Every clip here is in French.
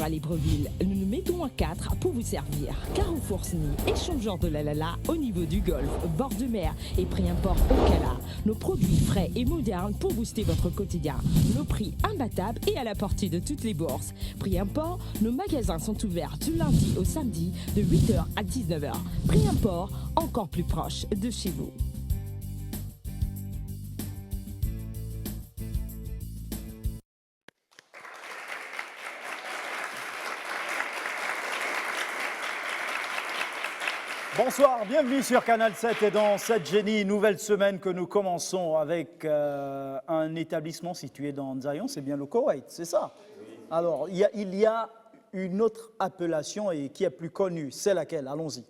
à Libreville, nous nous mettons à 4 pour vous servir. Carrefour Sny, échangeur de la Lala au niveau du golfe, bord de mer et prix import au Cala. Nos produits frais et modernes pour booster votre quotidien. Nos prix imbattables et à la portée de toutes les bourses. Prix import, nos magasins sont ouverts du lundi au samedi de 8h à 19h. Prix import, encore plus proche de chez vous. Bonsoir, bienvenue sur Canal 7 et dans cette génie, nouvelle semaine que nous commençons avec un établissement situé dans Nzayon, c'est bien le Koweït, c'est ça? Alors, il y a une autre appellation et qui est plus connue, c'est laquelle? Allons-y.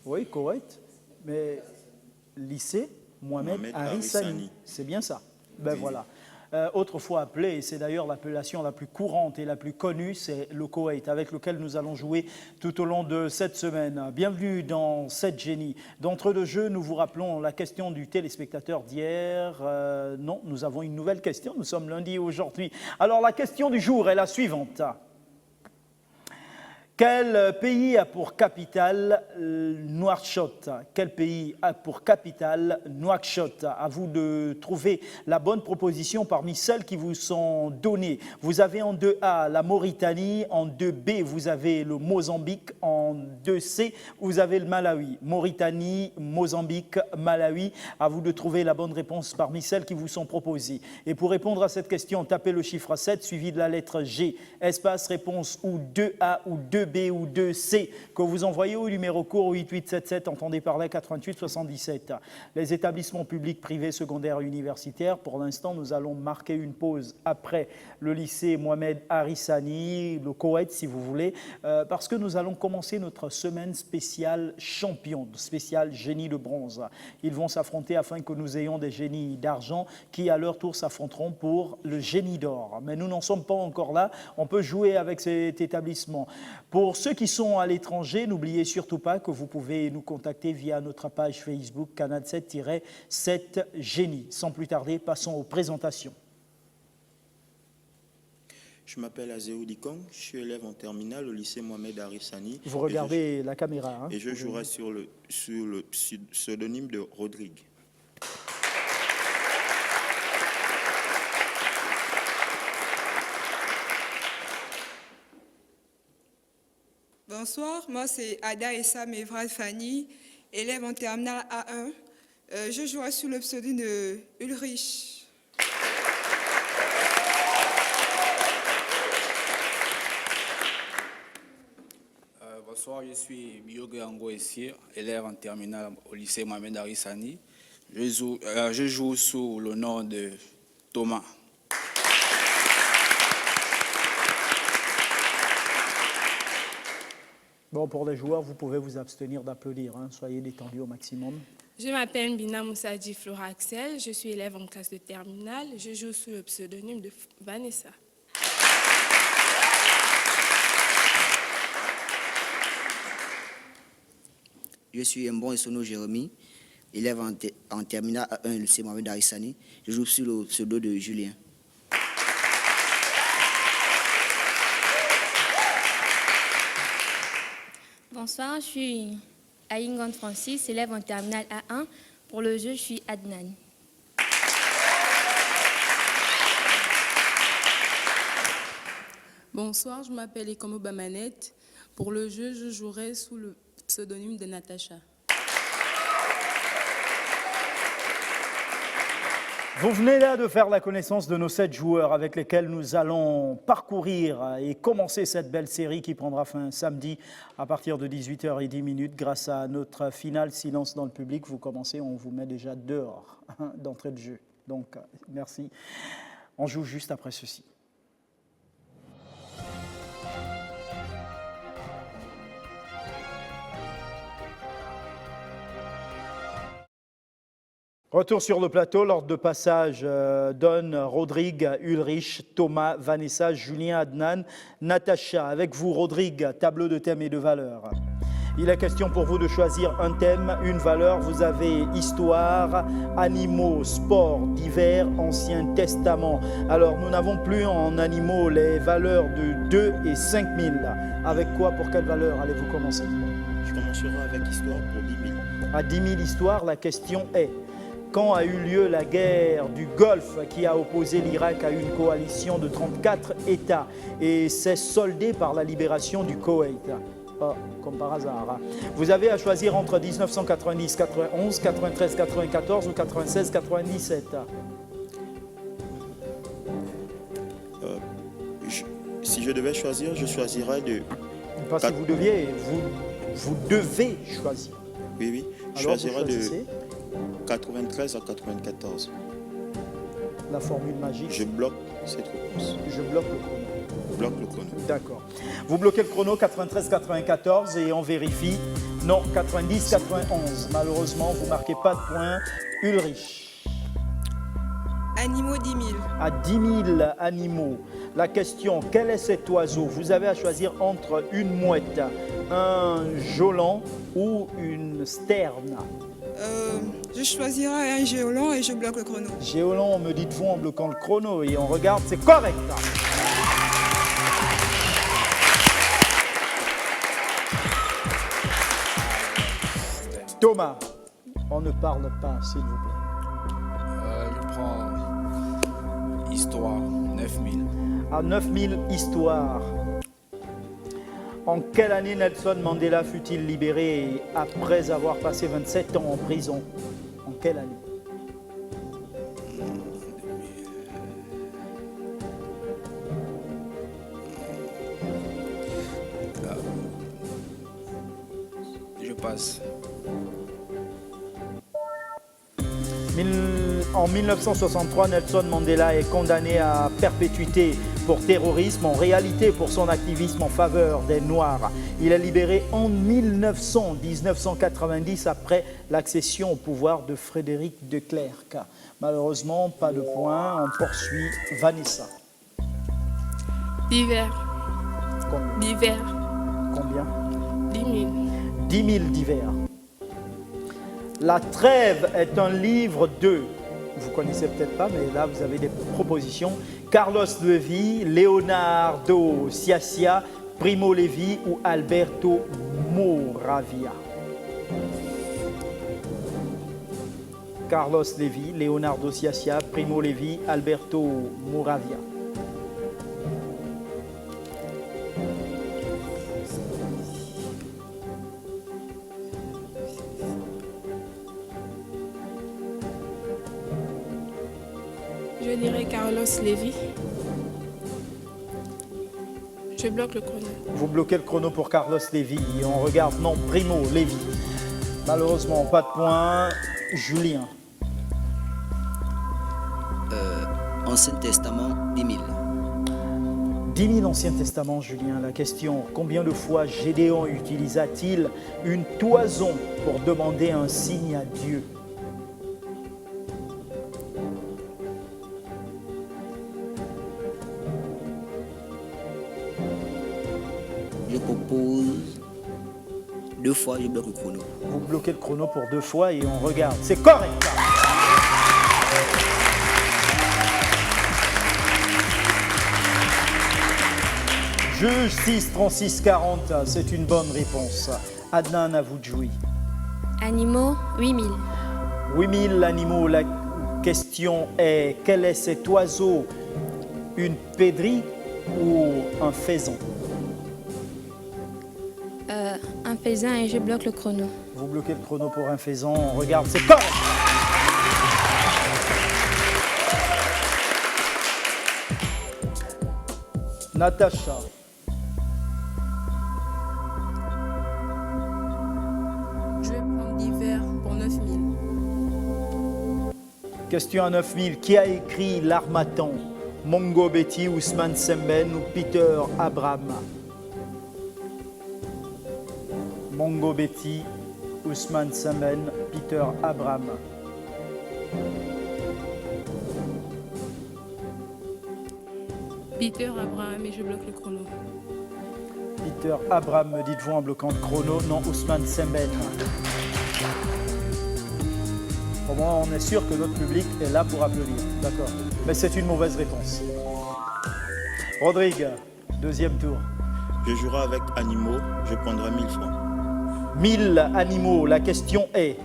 Oui, Koweït, mais lycée Mohamed Harissani, c'est bien ça? Ben oui. Voilà. Autrefois appelé, et c'est d'ailleurs l'appellation la plus courante et la plus connue, c'est le Koweït, avec lequel nous allons jouer tout au long de cette semaine. Bienvenue dans cette génie. D'entre deux jeux, nous vous rappelons la question du téléspectateur d'hier. Non, nous avons une nouvelle question, nous sommes lundi aujourd'hui. Alors la question du jour est la suivante. Quel pays a pour capitale Nouakchott? Quel pays a pour capitale Nouakchott? À vous de trouver la bonne proposition parmi celles qui vous sont données. Vous avez en 2A la Mauritanie, en 2B vous avez le Mozambique, en 2C vous avez le Malawi. Mauritanie, Mozambique, Malawi. À vous de trouver la bonne réponse parmi celles qui vous sont proposées. Et pour répondre à cette question, tapez le chiffre 7 suivi de la lettre G. Espace réponse ou 2A ou 2B ou 2C que vous envoyez au numéro court 8877, entendez parler 88 77. Les établissements publics, privés, secondaires et universitaires, pour l'instant, nous allons marquer une pause après le lycée Mohamed Harissani, le Koweït si vous voulez, parce que nous allons commencer notre semaine spéciale champion, spéciale génie de bronze. Ils vont s'affronter afin que nous ayons des génies d'argent qui à leur tour s'affronteront pour le génie d'or. Mais nous n'en sommes pas encore là, on peut jouer avec cet établissement. Pour ceux qui sont à l'étranger, n'oubliez surtout pas que vous pouvez nous contacter via notre page Facebook Canal 7-7 Génie. Sans plus tarder, passons aux présentations. Je m'appelle Azéou Dikong, je suis élève en terminale au lycée Mohamed Harissani. Vous regardez la caméra. Hein, et je jouerai sur le pseudonyme de Rodrigue. Bonsoir, moi c'est Ada Essa Mevrad Fanny, élève en terminale A1. Je jouerai sous le pseudonyme de Ulrich. Bonsoir, je suis Biogue Ango Essir, élève en terminale au lycée Mohamed Harissani. Je joue sous le nom de Thomas. Bon, pour les joueurs, vous pouvez vous abstenir d'applaudir, hein, soyez détendus au maximum. Je m'appelle Bina Moussadji Flora Axel, je suis élève en classe de terminale, je joue sous le pseudonyme de Vanessa. Je suis Mbon Essono Jérémy, élève en terminale A1 lycée Mohamed Harissani, je joue sous le pseudo de Julien. Bonsoir, je suis Aïngon Francis, élève en terminale A1. Pour le jeu, je suis Adnan. Bonsoir, je m'appelle Ekomo Bamanette. Pour le jeu, je jouerai sous le pseudonyme de Natacha. Vous venez là de faire la connaissance de nos 7 joueurs avec lesquels nous allons parcourir et commencer cette belle série qui prendra fin samedi à partir de 18h10 grâce à notre finale Silence dans le public. Vous commencez, on vous met déjà dehors d'entrée de jeu. Donc, merci. On joue juste après ceci. Retour sur le plateau, l'ordre de passage donne Rodrigue, Ulrich, Thomas, Vanessa, Julien, Adnan, Natacha. Avec vous, Rodrigue, tableau de thème et de valeur. Il est question pour vous de choisir un thème, une valeur. Vous avez histoire, animaux, sport, divers, Ancien Testament. Alors, nous n'avons plus en animaux les valeurs de 2 et 5 000. Avec quoi, pour quelle valeur allez-vous commencer? Je commencerai avec histoire pour 10 000. À 10 000 histoires, la question est: quand a eu lieu la guerre du Golfe qui a opposé l'Irak à une coalition de 34 États et s'est soldée par la libération du Koweït? Oh, comme par hasard. Vous avez à choisir entre 1990, 91, 93, 94 ou 96, 97. Si je devais choisir, je choisirais de... Pas si vous deviez, vous devez choisir. Oui, oui. Je Alors, choisirais vous de choisissez 93 à 94. la formule magique. Je bloque cette réponse. Je bloque le chrono. Bloque le chrono. D'accord. Vous bloquez le chrono 93-94 et on vérifie. Non, 90-91. Malheureusement, vous ne marquez pas de point. Ulrich. Animaux 10 000. À 10 000 animaux. La question, quel est cet oiseau? Vous avez à choisir entre une mouette, un gelan ou une sterne. Je choisirai un géolan et je bloque le chrono. Géolan, me dites-vous en bloquant le chrono et on regarde, c'est correct. Thomas, on ne parle pas, s'il vous plaît. Je prends histoire, 9000. À 9000 histoires. En quelle année Nelson Mandela fut-il libéré après avoir passé 27 ans en prison? En quelle année? Je passe. En 1963, Nelson Mandela est condamné à perpétuité pour terrorisme, en réalité pour son activisme en faveur des Noirs. Il est libéré en 1990 après l'accession au pouvoir de Frédéric de Klerk. Malheureusement, pas de point. On poursuit Vanessa. Divers. Combien? Divers. Combien? 10 000. 10 000 divers. La Trêve est un livre de, vous connaissez peut-être pas, mais là vous avez des propositions. Carlos Levi, Leonardo Sciascia, Primo Levi ou Alberto Moravia. Carlos Levi, Leonardo Sciascia, Primo Levi, Alberto Moravia. Je dirais Carlos Levi. Je bloque le chrono. Vous bloquez le chrono pour Carlos Levi. Et on regarde, non, Primo Levi. Malheureusement, pas de point. Julien. Ancien Testament, 10 000. 10 000 Ancien Testament, Julien. La question, combien de fois Gédéon utilisa-t-il une toison pour demander un signe à Dieu? Je propose 2 fois, je bloque le chrono. Vous bloquez le chrono pour 2 fois et on regarde. C'est correct. Juge 6, 36, 40, c'est une bonne réponse. Adnan, à vous de jouer. Animaux, 8000. 8000 animaux, la question est, quel est cet oiseau? Une pédrie ou un faisan? Un faisan et je bloque le chrono. Vous bloquez le chrono pour un faisan, on regarde, c'est correct. Natacha. Je vais prendre divers pour 9000. Question à 9000. Qui a écrit L'Harmattan? Mongo Betty, Ousmane Sembène ou Peter Abraham? Mongo Betty, Ousmane Sembène, Peter Abraham. Peter Abraham et je bloque le chrono. Peter Abraham, me dites-vous en bloquant le chrono. Non, Ousmane Semben. Au moins, on est sûr que notre public est là pour applaudir. D'accord. Mais c'est une mauvaise réponse. Rodrigue, deuxième tour. Je jouerai avec animaux, je prendrai 1000 francs. 1000 animaux. La question est,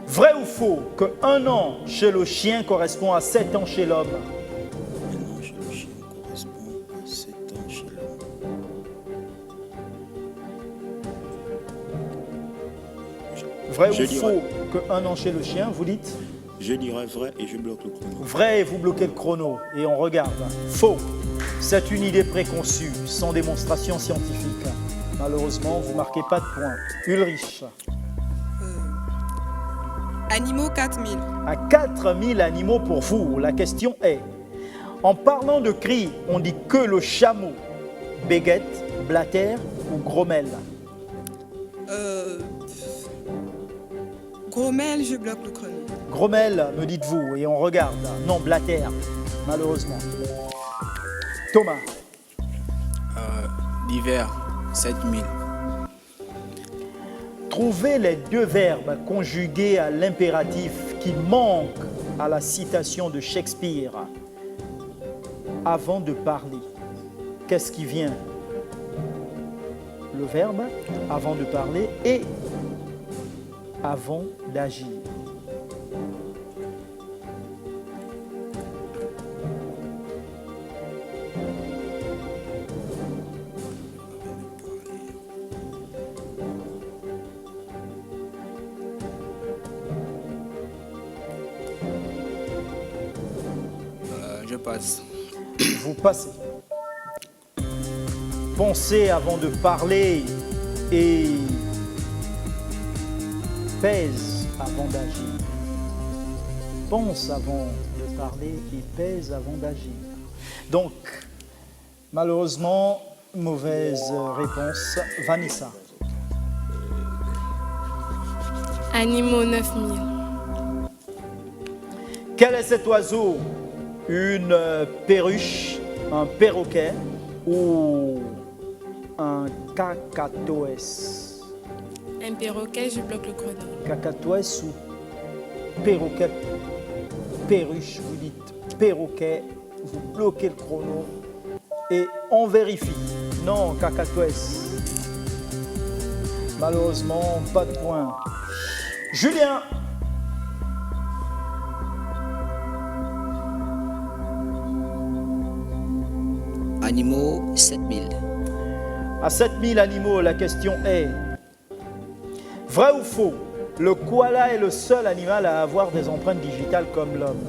vrai ou faux que 1 an chez le chien correspond à 7 ans chez l'homme? 1 an chez le chien correspond à 7 ans chez l'homme. Vrai Je ou dirais- faux que 1 an chez le chien, vous dites? Je dirais vrai et je bloque le chrono. Vrai, vous bloquez le chrono et on regarde. Faux, c'est une idée préconçue, sans démonstration scientifique. Malheureusement, vous ne marquez pas de points. Ulrich, Animaux 4000. à 4000 animaux pour vous, la question est, en parlant de cri, on dit que le chameau, béguette, blatère ou grommelle? Grommel, je bloque le chrono. Grommelle, me dites-vous, et on regarde. Non, blatère, malheureusement. Thomas, L'hiver, 7000. trouvez les 2 verbes conjugués à l'impératif qui manquent à la citation de Shakespeare avant de parler. Qu'est-ce qui vient? Le verbe avant de parler et avant d'agir. Je passe. Vous passez. Pensez avant de parler et pèse avant d'agir. Pense avant de parler et pèse avant d'agir. Donc, malheureusement, mauvaise réponse. Vanessa, Animaux 9000. quel est cet oiseau? Une perruche, un perroquet ou un cacatoès? Un perroquet, je bloque le chrono. Cacatoès ou perroquet? Perruche, vous dites perroquet, vous bloquez le chrono et on vérifie. Non, cacatoès. Malheureusement, pas de point. Julien, Animaux, 7000. à 7000 animaux, la question est, vrai ou faux, le koala est le seul animal à avoir des empreintes digitales comme l'homme?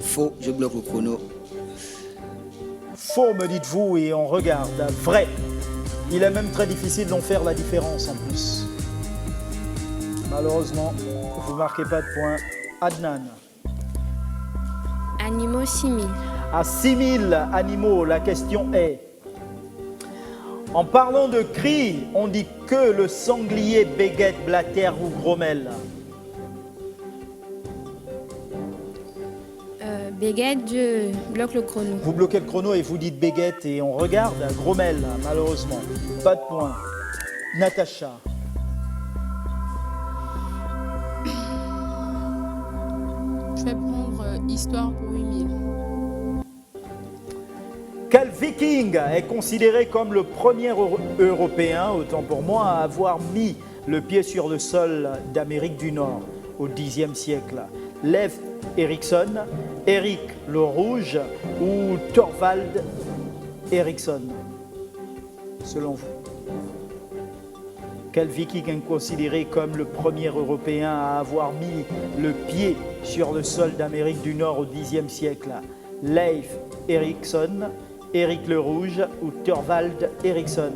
Faux, je bloque le chrono. Faux, me dites-vous, et on regarde. Vrai. Il est même très difficile d'en faire la différence en plus. Malheureusement, vous ne marquez pas de points. Adnan. Animaux 6000. À 6000 animaux, la question est, en parlant de cri, on dit que le sanglier, béguette, blatère ou grommelle? Béguette, je bloque le chrono. Vous bloquez le chrono et vous dites béguette et on regarde. Grommelle, malheureusement. Pas de points. Natacha. Je vais prendre histoire pour 8000. Quel viking est considéré comme le premier Européen, autant pour moi, à avoir mis le pied sur le sol d'Amérique du Nord au Xe siècle? Leif Erikson, Éric le Rouge ou Thorvald Eriksson, selon vous? Quel viking est considéré comme le premier Européen à avoir mis le pied sur le sol d'Amérique du Nord au Xe siècle? Leif Erikson, Éric le Rouge ou Thorvald Eriksson?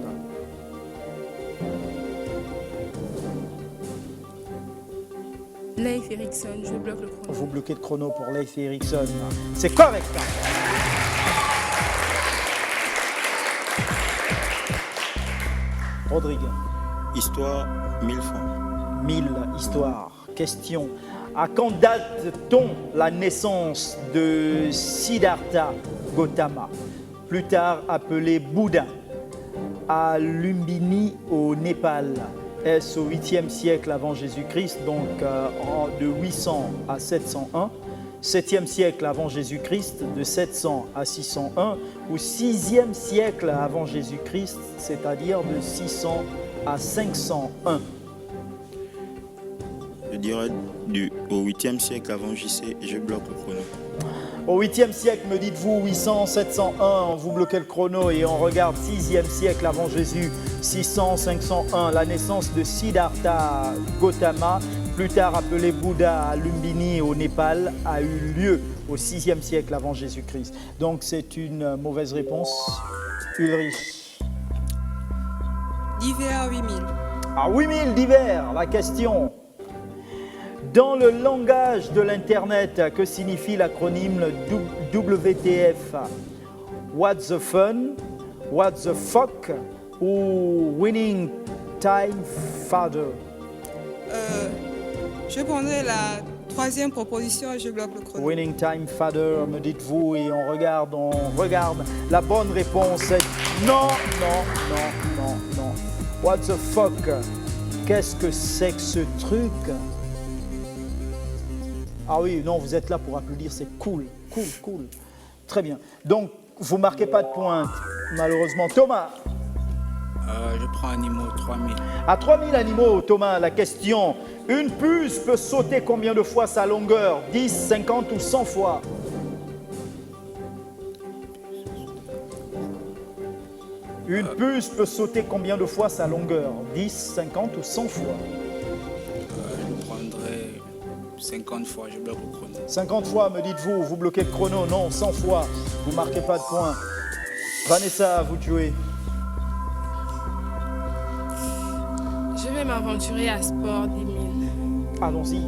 Leif Erikson, je bloque le chrono. Vous bloquez le chrono pour Leif Erikson. C'est correct. Rodrigue. Histoire, 1000 francs. 1000 histoires. Question. À quand date-t-on la naissance de Siddhartha Gautama, plus tard appelé Bouddha, à Lumbini au Népal? Est-ce au 8e siècle avant Jésus-Christ, donc de 800 à 701, 7e siècle avant Jésus-Christ, de 700 à 601, ou 6e siècle avant Jésus-Christ, c'est-à-dire de 600 à 501? Je dirais au 8e siècle avant JC et je bloque le chrono. Au 8e siècle, me dites-vous, 800, 701, vous bloquez le chrono et on regarde 6e siècle avant Jésus, 600, 501, la naissance de Siddhartha Gautama, plus tard appelé Bouddha à Lumbini au Népal, a eu lieu au 6e siècle avant Jésus-Christ. Donc c'est une mauvaise réponse. Ulrich. D'hiver 8000. À 8000 d'hiver, la question. Dans le langage de l'Internet, que signifie l'acronyme WTF? What's the fun? What's the fuck? Ou Winning Time Father? Je prendrai la troisième proposition et je bloque le chrono. Winning Time Father, me dites-vous, et on regarde. La bonne réponse est non. What's the fuck? Qu'est-ce que c'est que ce truc? Ah oui, non, vous êtes là pour applaudir, c'est cool. Très bien. Donc, vous ne marquez pas de pointe, malheureusement. Thomas? Je prends animaux, 3000. À 3000 animaux, Thomas, la question. Une puce peut sauter combien de fois sa longueur? 10, 50 ou 100 fois? Une puce peut sauter combien de fois sa longueur? 10, 50 ou 100 fois? Je prendrai 50 fois, je bloque le chrono. 50 fois, me dites-vous, vous bloquez le chrono? Non, 100 fois, vous ne marquez pas de points. Vanessa, vous jouez. Je vais m'aventurer à sport 10 000. Allons-y.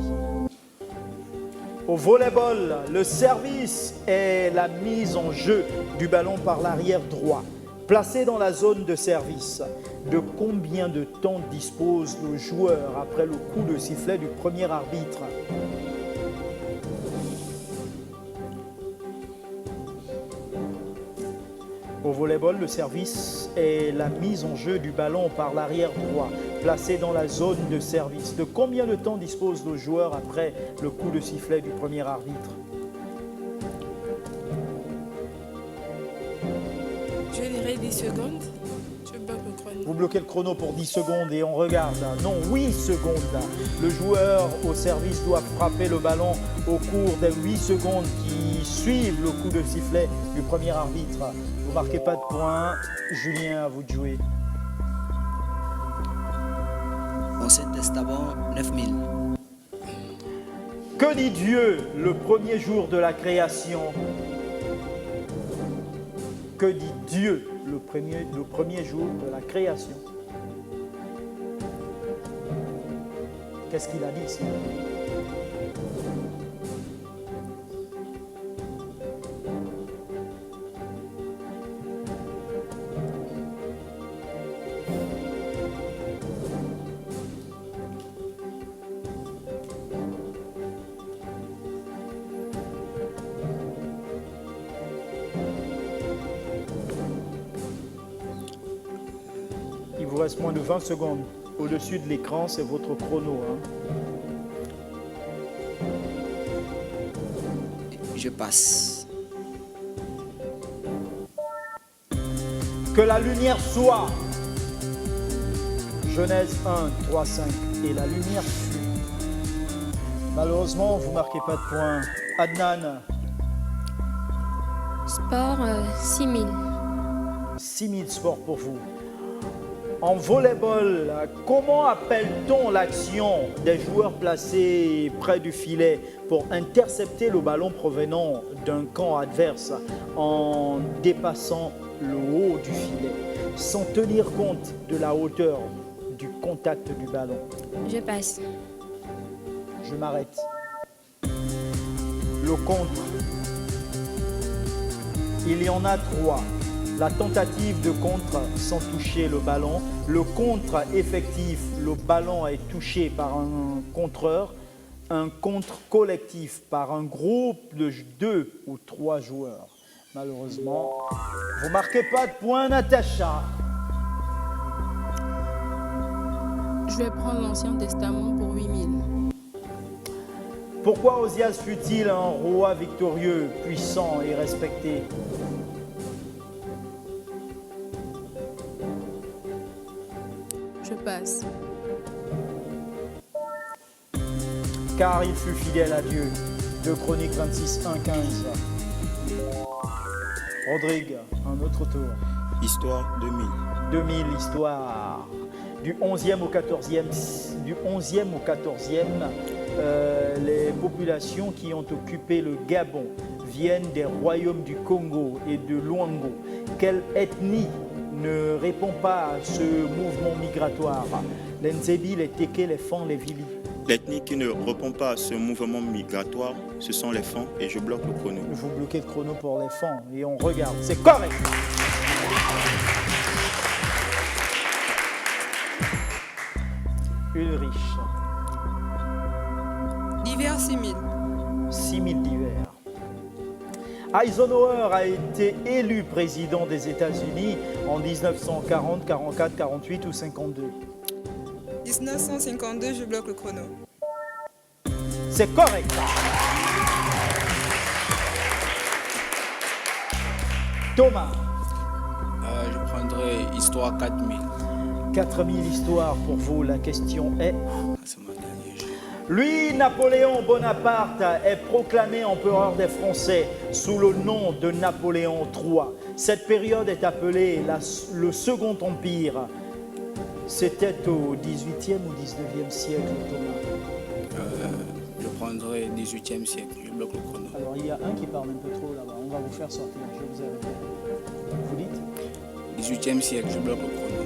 Au volleyball, le service est la mise en jeu du ballon par l'arrière droit, placé dans la zone de service. De combien de temps dispose le joueur après le coup de sifflet du premier arbitre? Au volleyball, le service est la mise en jeu du ballon par l'arrière droit, placé dans la zone de service. De combien de temps dispose le joueur après le coup de sifflet du premier arbitre? Je dirais 10 secondes. Je bloque le chrono. Vous bloquez le chrono pour 10 secondes et on regarde. Non, 8 secondes. Le joueur au service doit frapper le ballon au cours des 8 secondes qui suivent le coup de sifflet du premier arbitre. Vous ne marquez pas de points. Julien, à vous de jouer. Ancien Testament, 9000. Que dit Dieu le premier jour de la création? Que dit Dieu le premier jour de la création? Qu'est-ce qu'il a dit ici? Il vous reste moins de 20 secondes. Au-dessus de l'écran, c'est votre chrono. Je passe. Que la lumière soit. Genèse 1, 3, 5. Et la lumière fut. Malheureusement, vous ne marquez pas de points. Adnan, Sport 6 000. 6000 sports pour vous. En volleyball, comment appelle-t-on l'action des joueurs placés près du filet pour intercepter le ballon provenant d'un camp adverse en dépassant le haut du filet, sans tenir compte de la hauteur du contact du ballon? Je passe. Je m'arrête. Le contre. Il y en a 3. La tentative de contre sans toucher le ballon. Le contre effectif, le ballon est touché par un contreur. Un contre collectif par un groupe de 2 ou 3 joueurs. Malheureusement, vous ne marquez pas de points, Natacha. Je vais prendre l'Ancien Testament pour 8000. Pourquoi Osias fut-il un roi victorieux, puissant et respecté? Je passe. Car il fut fidèle à Dieu. 2 Chroniques 26, 1, 15. Rodrigue, un autre tour. Histoire 2000. 2000, histoire. Du 11e au 14e, les populations qui ont occupé le Gabon viennent des royaumes du Congo et de Luango. Quelle ethnie ne répond pas à ce mouvement migratoire? Les Nzebi, les Teke, les Fan, les Vili. L'ethnie qui ne répond pas à ce mouvement migratoire, ce sont les Fans et je bloque le chrono. Vous bloquez le chrono pour les Fan et on regarde. C'est correct. Ulrich. Divers 6000. 6000 divers. Eisenhower a été élu président des États-Unis en 1940, 44, 48 ou 52. 1952, je bloque le chrono. C'est correct. Thomas. Je prendrai histoire 4000. 4000 histoires pour vous. La question est... C'est mon dernier jeu. Lui, Napoléon Bonaparte, est proclamé empereur des Français sous le nom de Napoléon III. Cette période est appelée le Second Empire. C'était au 18e ou 19e siècle, Thomas? Je prendrai 18e siècle, je bloque le chrono. Alors, il y a un qui parle un peu trop là-bas. On va vous faire sortir, je vous arrête. Vous dites? 18e siècle, je bloque le chrono.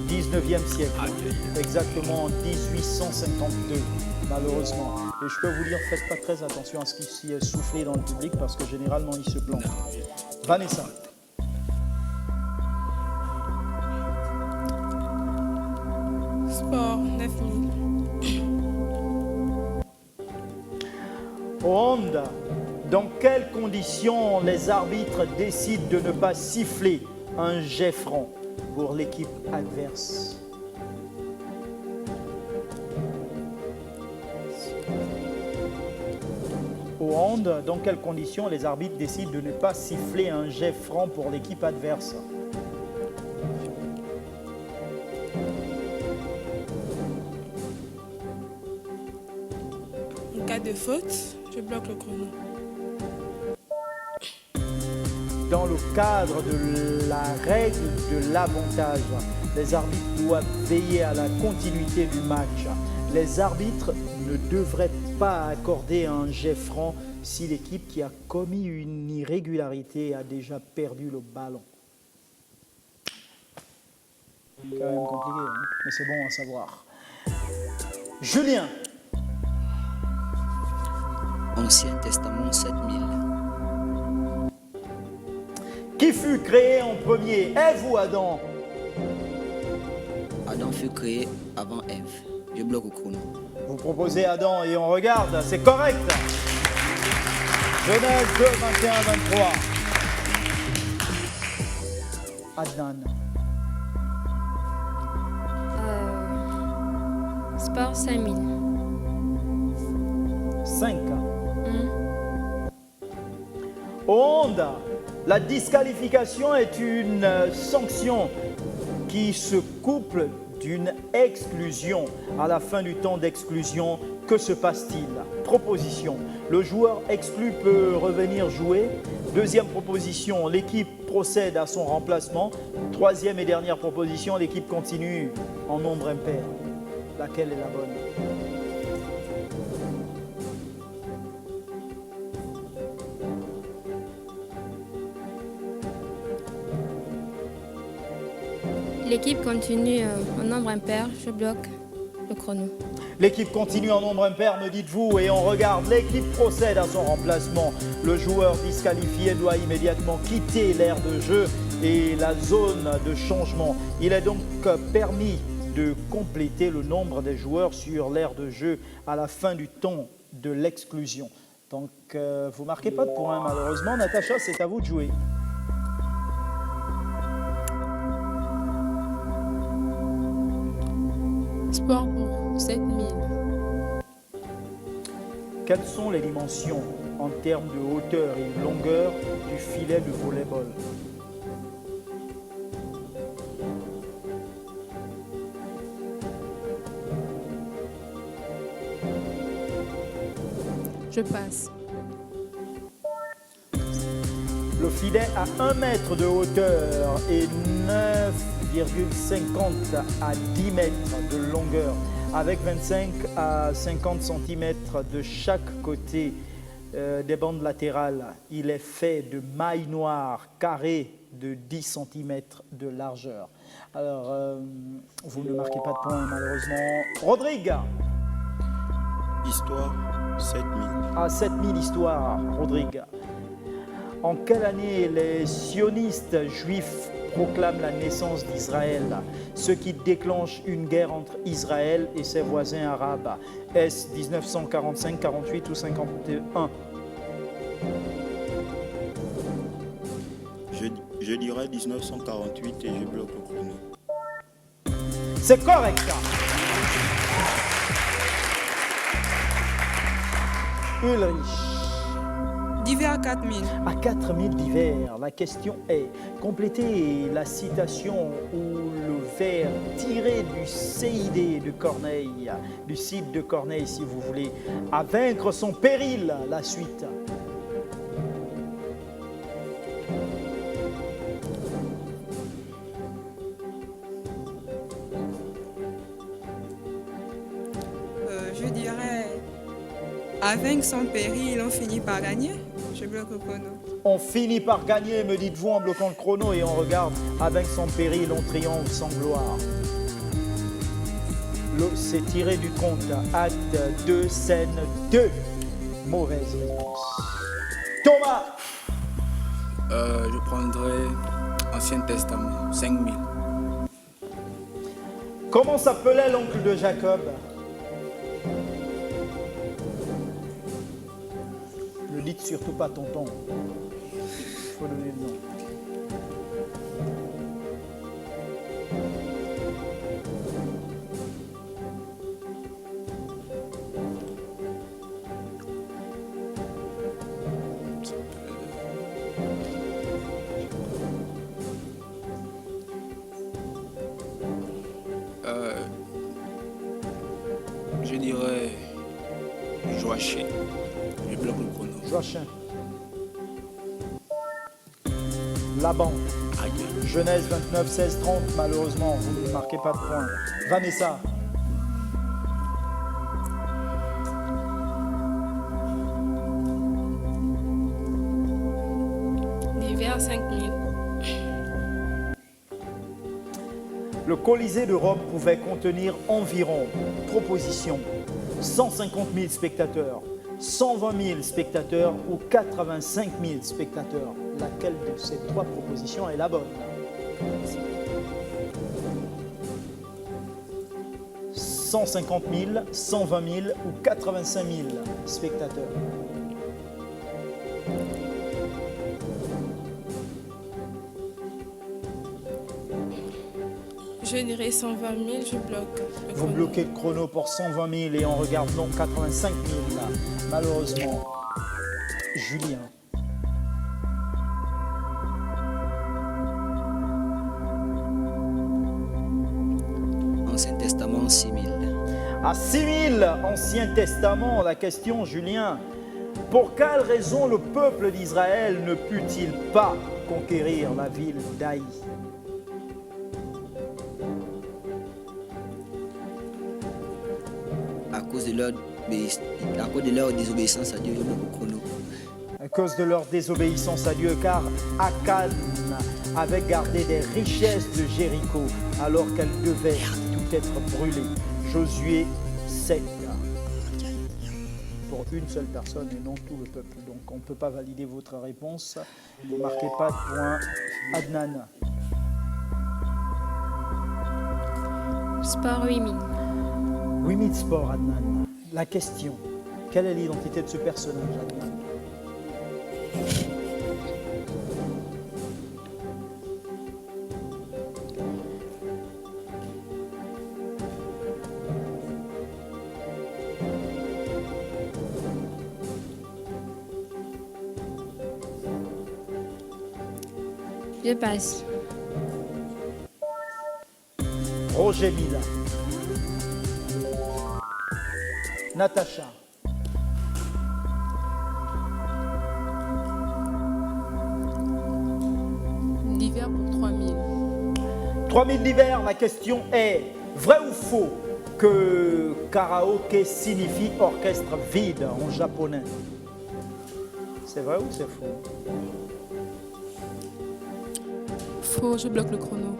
19e siècle. Ah, bien. Exactement 1852, malheureusement. Et je peux vous dire, faites pas très attention à ce qui est soufflé dans le public parce que généralement, il se plante. Vanessa. Sport, 9000. Au hand, dans quelles conditions les arbitres décident de ne pas siffler un jet franc pour l'équipe adverse? Au hand, dans quelles conditions les arbitres décident de ne pas siffler un jet franc pour l'équipe adverse? En cas de faute, je bloque le chrono. Dans le cadre de la règle de l'avantage, les arbitres doivent veiller à la continuité du match. Les arbitres ne devraient pas accorder un jet franc si l'équipe qui a commis une irrégularité a déjà perdu le ballon. C'est quand même compliqué, hein, mais c'est bon à savoir. Julien. Ancien Testament 7000. Qui fut créé en premier, Ève ou Adam? Adam fut créé avant Ève. Je bloque au chrono. Vous proposez Adam et on regarde, c'est correct. Genèse 2, 21, 23. Adnan. Sport 5000. 5. Honda. La disqualification est une sanction qui se couple d'une exclusion. À la fin du temps d'exclusion, que se passe-t-il? Proposition. Le joueur exclu peut revenir jouer. Deuxième proposition, l'équipe procède à son remplacement. Troisième et dernière proposition, l'équipe continue en nombre impair. Laquelle est la bonne? L'équipe continue en nombre impair, je bloque le chrono. L'équipe continue en nombre impair, me dites-vous, et on regarde. L'équipe procède à son remplacement. Le joueur disqualifié doit immédiatement quitter l'aire de jeu et la zone de changement. Il est donc permis de compléter le nombre des joueurs sur l'aire de jeu à la fin du temps de l'exclusion. Donc, vous ne marquez pas de points, malheureusement. Natacha, c'est à vous de jouer. Sport pour 7000. Quelles sont les dimensions en termes de hauteur et de longueur du filet de volleyball? Je passe. Le filet a 1 mètre de hauteur et 9,50 à 10 mètres de longueur, avec 25 à 50 cm de chaque côté des bandes latérales. Il est fait de mailles noires carrées de 10 cm de largeur. Alors, vous ne marquez pas de points malheureusement. Rodrigue. Histoire 7000. À 7000 histoires, Rodrigue. En quelle année les sionistes juifs proclament la naissance d'Israël, ce qui déclenche une guerre entre Israël et ses voisins arabes? Est-ce 1945, 48 ou 51? Je dirais 1948 et je bloque le chrono. C'est correct. Ulrich. D'hiver 4000. À 4000 d'hiver, la question est, complétez la citation ou le vers tiré du CID de Corneille, du Cid de Corneille si vous voulez, à vaincre son péril, la suite. Je dirais, à vaincre son péril, on finit par gagner. Je bloque le chrono. On finit par gagner, me dites-vous, en bloquant le chrono, et on regarde, avec son péril, on triomphe sans gloire. C'est tiré du conte, acte 2, scène 2. Mauvaise réponse. Thomas. Je prendrai Ancien Testament, 5000. Comment s'appelait l'oncle de Jacob? Ne dites surtout pas tonton. Il faut donner le nom. Je dirais Joachim. Je bloque le chrono. Joachim. Laban. Aïe. Genèse 29, 16, 30. Malheureusement, vous ne marquez pas de points. Vanessa. D'hiver 5000. Le Colisée de Rome pouvait contenir environ, proposition, 150 000 spectateurs, 120 000 spectateurs ou 85 000 spectateurs. Laquelle de ces trois propositions est la bonne? 150 000, 120 000 ou 85 000 spectateurs. Je dirais 120 000, je bloque. le Vous chrono. bloquez le chrono pour 120 000 et on regarde non 85 000 là. Malheureusement, Julien. Ancien Testament, 6000. À 6 000, Ancien Testament, la question, Julien. Pour quelle raison le peuple d'Israël ne put-il pas conquérir la ville d'Aï? À cause de leur désobéissance à Dieu, je bloque le chrono. À cause de leur désobéissance à Dieu, car Akan avait gardé des richesses de Jéricho alors qu'elles devaient tout être brûlées. Josué 7. Pour une seule personne et non tout le peuple. Donc on ne peut pas valider votre réponse. Ne marquez pas de point. Adnan. Sport 8000. 8000 sports, Adnan. La question, quelle est l'identité de ce personnage, Adnan? Je passe. Roger Mila. Natacha. L'hiver pour 3000. 3000 d'hiver, la question est, vrai ou faux que karaoké signifie orchestre vide en japonais? C'est vrai ou c'est faux? Faux, je bloque le chrono.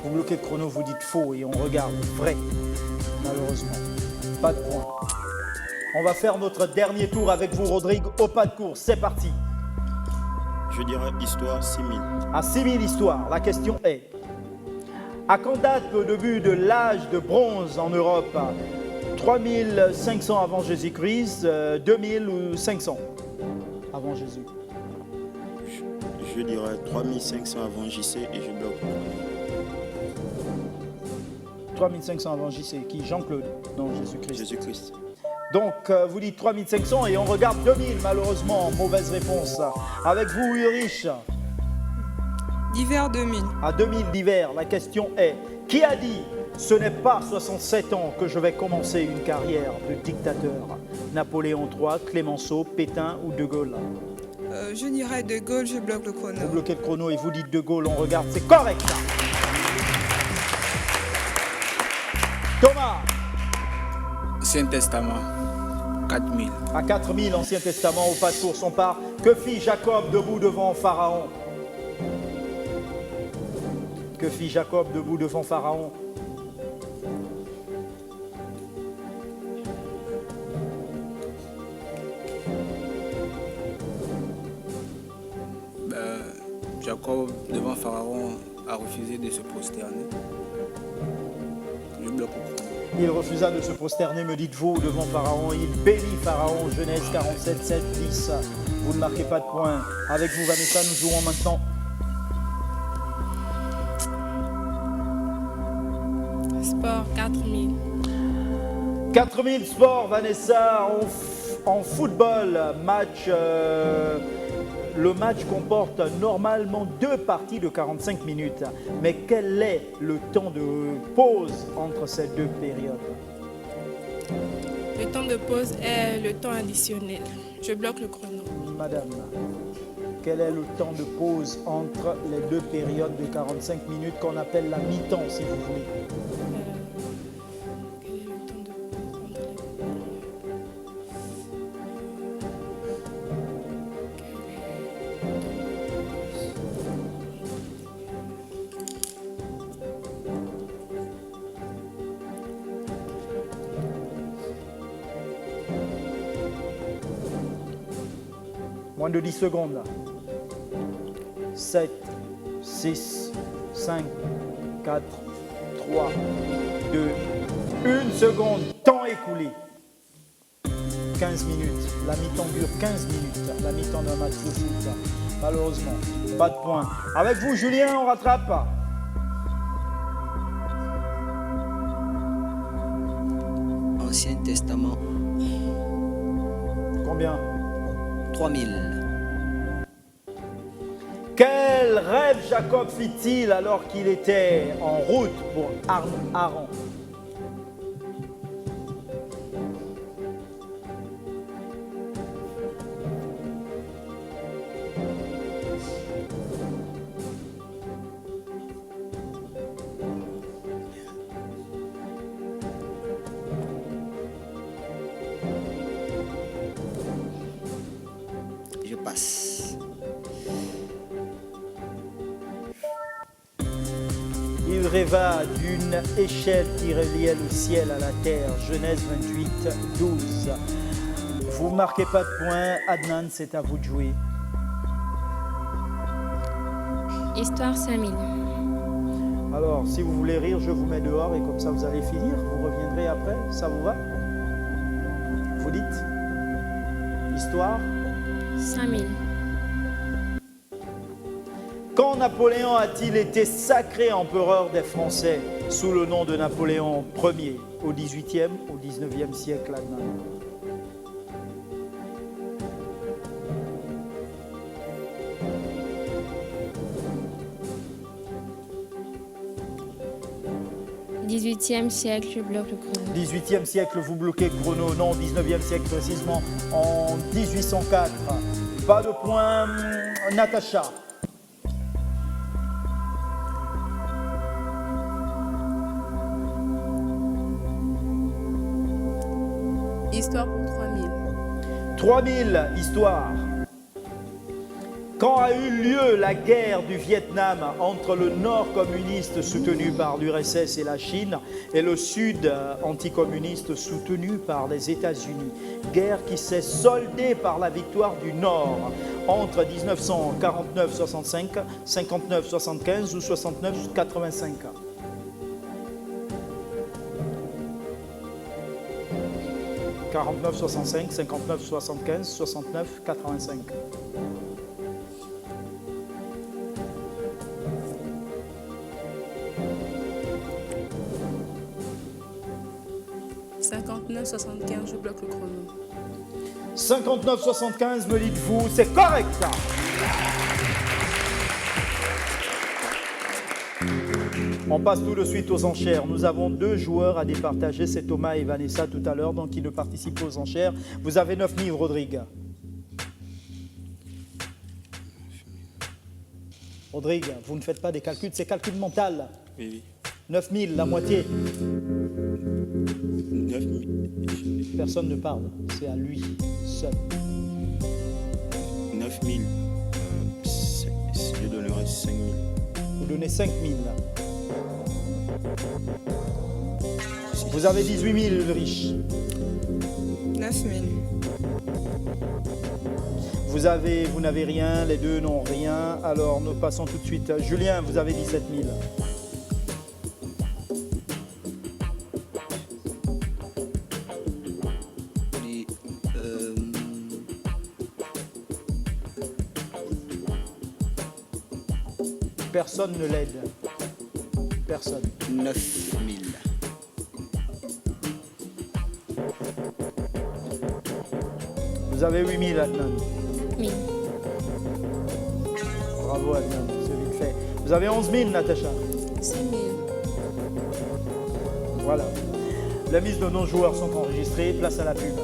Vous bloquez le chrono, vous dites faux et on regarde vrai. Malheureusement, pas de point. On va faire notre dernier tour avec vous, Rodrigue, au pas de course. C'est parti. Je dirais histoire 6000. À 6000 histoires, la question est, à quand date le début de l'âge de bronze en Europe? 3500 avant Jésus-Christ, 2000 ou 500 avant Jésus? Je dirais 3500 avant JC et je bloque. 3500 avant JC, qui? Jean-Claude? Non, Jésus-Christ. Jésus-Christ. Donc, vous dites 3500 et on regarde 2000, malheureusement. Mauvaise réponse. Avec vous, Ulrich. D'hiver 2000. À 2000 d'hiver, la question est, qui a dit « Ce n'est pas 67 ans que je vais commencer une carrière de dictateur » Napoléon III, Clémenceau, Pétain ou De Gaulle? Je dirais De Gaulle, je bloque le chrono. Vous bloquez le chrono et vous dites De Gaulle, on regarde, c'est correct. Thomas. Ancien Testament, 4000. À 4000, Ancien Testament, au pas de course, on part. Que fit Jacob debout devant Pharaon? Que fit Jacob debout devant Pharaon? Jacob, devant Pharaon, a refusé de se prosterner. Je bloque le chrono. Il refusa de se prosterner, me dites-vous, devant Pharaon. Il bénit Pharaon, Genèse 47, 7, 10. Vous ne marquez pas de points. Avec vous, Vanessa, nous jouerons maintenant. Sport 4000. 4000 sports, Vanessa, en football, match. Le match comporte normalement 2 parties de 45 minutes. Mais quel est le temps de pause entre ces 2 périodes? Le temps de pause est le temps additionnel. Je bloque le chrono. Madame, quel est le temps de pause entre les 2 périodes de 45 minutes qu'on appelle la mi-temps, si vous voulez? Quel est le temps de pause entre les périodes? Moins de 10 secondes. 7, 6, 5, 4, 3, 2, 1 seconde. Temps écoulé. 15 minutes. La mi-temps dure 15 minutes. La mi-temps d'un match de foot. Malheureusement, pas de points. Avec vous, Julien, on rattrape. Ancien Testament, Combien? 3000. Quel rêve Jacob fit-il alors qu'il était en route pour Haran? Je passe. Il rêva d'une échelle qui reliait le ciel à la terre. Genèse 28, 12. Vous ne marquez pas de points. Adnan, c'est à vous de jouer. Histoire 5000. Alors, si vous voulez rire, je vous mets dehors et comme ça vous allez finir. Vous reviendrez après. Ça vous va? Vous dites? Histoire 5000. Quand Napoléon a-t-il été sacré empereur des Français sous le nom de Napoléon Ier, au XVIIIe, au XIXe siècle, Adnan? XVIIIe siècle, je bloque le chrono. 18e siècle, vous bloquez le chrono. Non, 19e siècle précisément, en 1804. Pas de point, Natacha. Histoire pour 3000. 3000, histoire. Quand a eu lieu la guerre du Vietnam entre le nord communiste soutenu par l'URSS et la Chine et le sud anticommuniste soutenu par les États-Unis? Guerre qui s'est soldée par la victoire du nord entre 1949-65, 59-75 ou 69-85. « 49-65, 59-75, 69-85. « 59-75, je bloque le chrono. 59-75, me dites-vous, c'est correct. On passe tout de suite aux enchères. Nous avons 2 joueurs à départager, c'est Thomas et Vanessa tout à l'heure, donc ils ne participent pas aux enchères. Vous avez 9000, Rodrigue. Rodrigue, vous ne faites pas des calculs, c'est calcul mental. Oui. 9000, la moitié. 9000. Personne ne parle, c'est à lui seul. 9000. Je donnerai 5000. Vous donnez 5000. Vous avez 18 000, Ulrich. 9000. Vous n'avez rien, les deux n'ont rien. Alors nous passons tout de suite. Julien, vous avez 17 000. Personne ne l'aide. Personne. 9000. Vous avez 8 000, Adnan. 1000. Bravo, Adnan, c'est vite fait. Vous avez 11 000, Natacha. 6000. Voilà. Les mises de nos joueurs sont enregistrées. Place à la pub.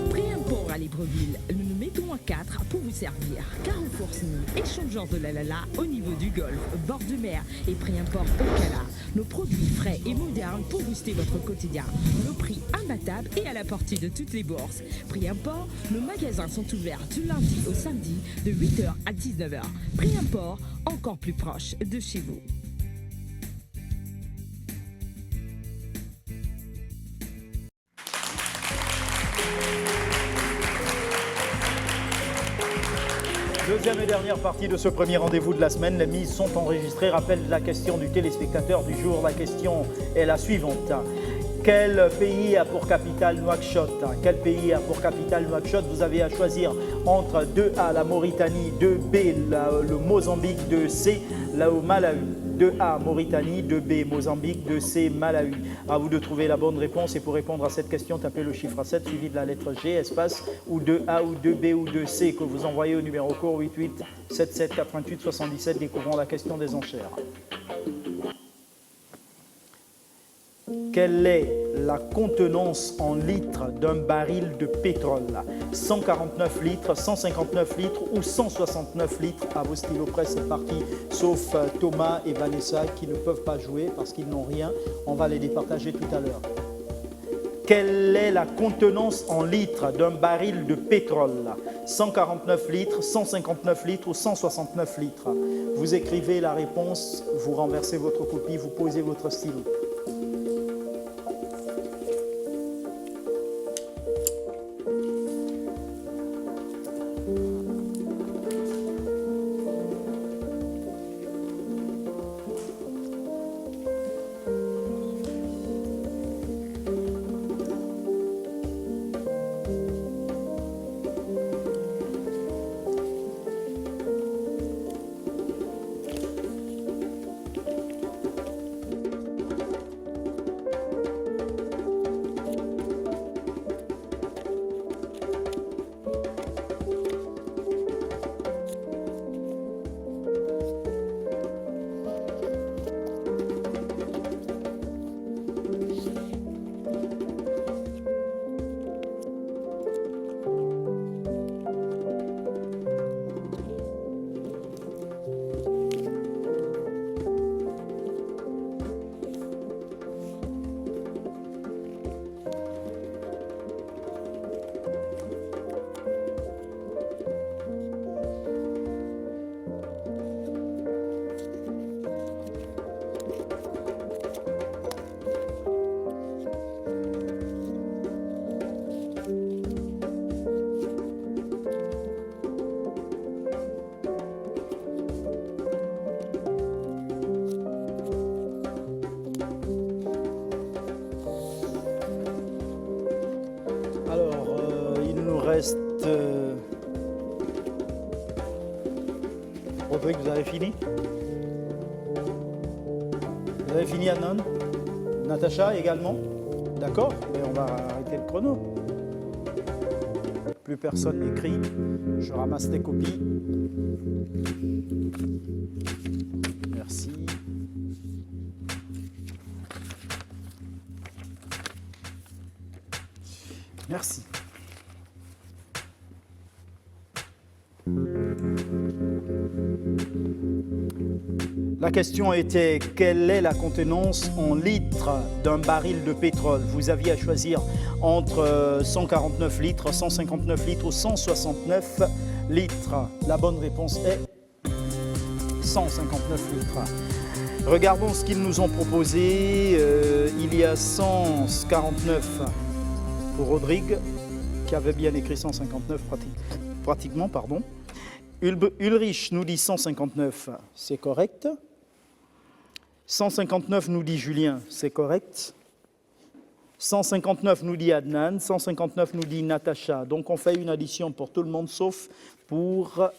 Pré-import à Libreville, nous nous mettons à 4 pour vous servir. Carrefour Sny, échangeur de la au niveau du Golfe, bord de mer et pré-import au Cala. Nos produits frais et modernes pour booster votre quotidien. Nos prix imbattables et à la portée de toutes les bourses. Pré-import, nos magasins sont ouverts du lundi au samedi de 8h à 19h. Pré-import, encore plus proche de chez vous. Deuxième et dernière partie de ce premier rendez-vous de la semaine. Les mises sont enregistrées. Rappel de la question du téléspectateur du jour. La question est la suivante. Quel pays a pour capitale Nouakchott? Quel pays a pour capitale Nouakchott? Vous avez à choisir entre 2A, la Mauritanie, 2B, le Mozambique, 2C, le Malawi. 2A, Mauritanie, 2B, Mozambique, 2C, Malawi. À vous de trouver la bonne réponse et pour répondre à cette question, tapez le chiffre 7 suivi de la lettre G, espace, ou 2A, ou 2B, ou 2C que vous envoyez au numéro court 88 77 88 77. Découvrons la question des enchères. Quelle est la contenance en litres d'un baril de pétrole? 149 litres, 159 litres ou 169 litres? À vos stylos près, c'est parti. Sauf Thomas et Vanessa qui ne peuvent pas jouer parce qu'ils n'ont rien. On va les départager tout à l'heure. Quelle est la contenance en litres d'un baril de pétrole? 149 litres, 159 litres ou 169 litres? Vous écrivez la réponse, vous renversez votre copie, vous posez votre stylo. Rodrigue, vous avez fini? Vous avez fini, Adnan? Natacha également? D'accord, mais on va arrêter le chrono. Plus personne n'écrit. Je ramasse les copies. Merci. Merci. La question était, quelle est la contenance en litres d'un baril de pétrole? Vous aviez à choisir entre 149 litres, 159 litres ou 169 litres. La bonne réponse est 159 litres. Regardons ce qu'ils nous ont proposé. Il y a 149 pour Rodrigue, qui avait bien écrit 159 pratiquement, pardon. Ulrich nous dit 159, c'est correct. 159 nous dit Julien, c'est correct. 159 nous dit Adnan, 159 nous dit Natacha. Donc on fait une addition pour tout le monde sauf pour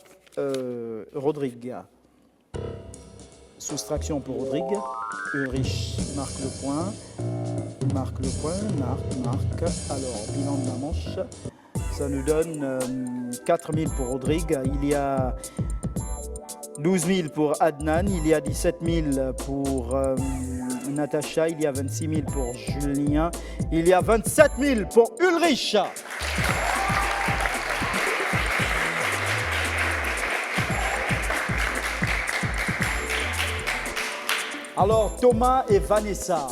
Rodrigue. Soustraction pour Rodrigue. Ulrich marque le point. Marque. Alors, bilan de la manche. Ça nous donne 4 000 pour Rodrigue. Il y a 12 000 pour Adnan. Il y a 17 000 pour Natacha. Il y a 26 000 pour Julien. Il y a 27 000 pour Ulrich. Alors, Thomas et Vanessa,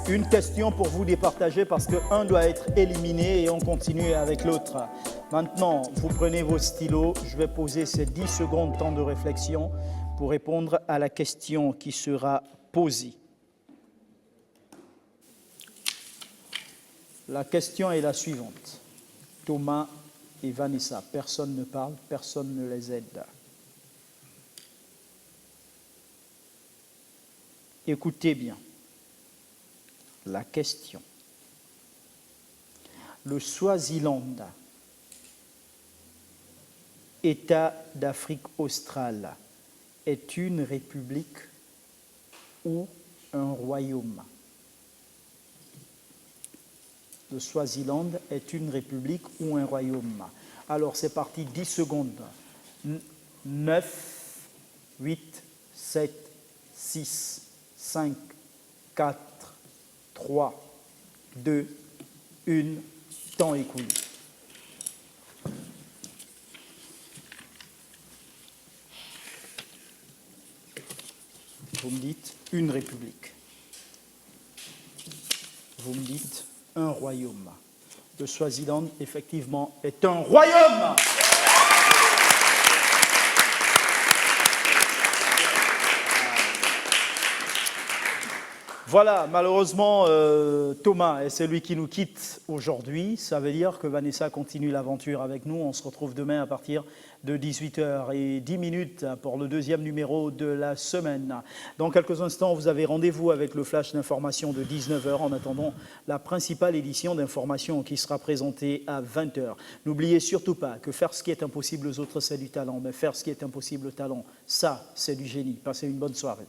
une question pour vous départager parce qu'un doit être éliminé et on continue avec l'autre. Maintenant, vous prenez vos stylos. Je vais poser ces 10 secondes temps de réflexion pour répondre à la question qui sera posée. La question est la suivante. Thomas et Vanessa, personne ne parle, personne ne les aide. Écoutez bien la question. Le Swaziland, État d'Afrique australe, est une république ou un royaume? Le Swaziland est une république ou un royaume? Alors c'est parti, 10 secondes. 9, 8, 7, 6, 5, 4, 3, 2, 1, temps écoulé. Vous me dites une république. Vous me dites un royaume. Le Swaziland, effectivement, est un royaume. Voilà, malheureusement, Thomas est celui qui nous quitte aujourd'hui. Ça veut dire que Vanessa continue l'aventure avec nous. On se retrouve demain à partir de 18h10 pour le deuxième numéro de la semaine. Dans quelques instants, vous avez rendez-vous avec le flash d'information de 19h. En attendant, la principale édition d'information qui sera présentée à 20h. N'oubliez surtout pas que faire ce qui est impossible aux autres, c'est du talent. Mais faire ce qui est impossible au talent, ça, c'est du génie. Passez une bonne soirée.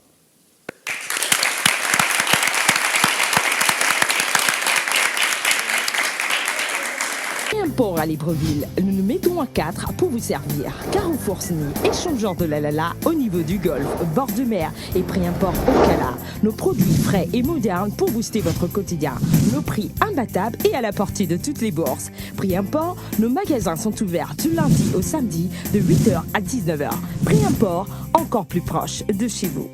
Port à Libreville, nous nous mettons à 4 pour vous servir. Carrefour Sny, échangeur de la au niveau du golfe, bord de mer et prix import au Cala. Nos produits frais et modernes pour booster votre quotidien. Nos prix imbattables et à la portée de toutes les bourses. Prix import, nos magasins sont ouverts du lundi au samedi de 8h à 19h. Prix import, encore plus proche de chez vous.